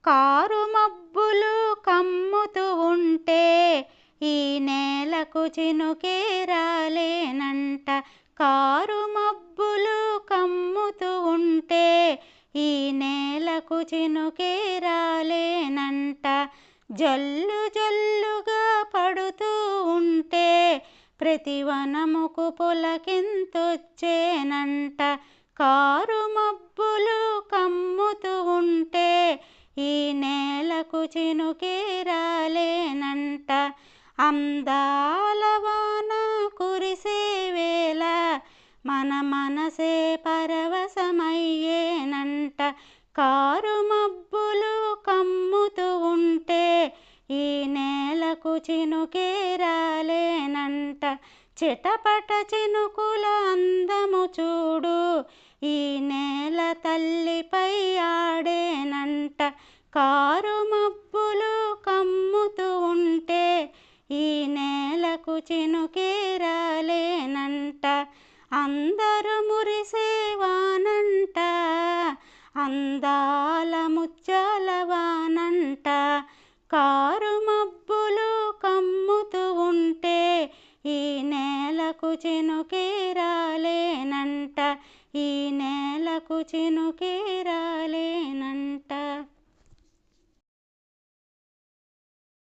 Car మబ్బులు కమ్ముతూ ఉంటే ఈ నేలకు చినుకే రాలేనంట. కారు మబ్బులు కమ్ముతూ ఉంటే ఈ నేలకు చినుకే రాలేనంట. జల్లు జల్లుగా పడుతూ ఉంటే ప్రతి వనముకు పులకింతొచ్చేనంట. కారు మబ్బులు కమ్ముతూ ఉంటే ఈ నేలకు చినుకే రాలేనంట. అందాల వాన కురిసే వేళ మన మనసే పరవశమయ్యేనంట. కారు మబ్బులు కమ్ముతూ ఉంటే ఈ నేలకు చినుకే రాలేనంట. చిటపట చినుకుల అందము చూడు ఈ నేల తల్లిపై ఆడేనంట. కారు మబ్బులు కమ్ముతూ ఉంటే ఈ నేలకు చినుకే రాలేనంట. అందరూ మురిసే వానంట, అందాల ముత్యాల వానంట. కారు మబ్బులు కమ్ముతూ ఉంటే ఈ నేలకు చినుకే రాలేనంట. ఈ నేలకు చినుకే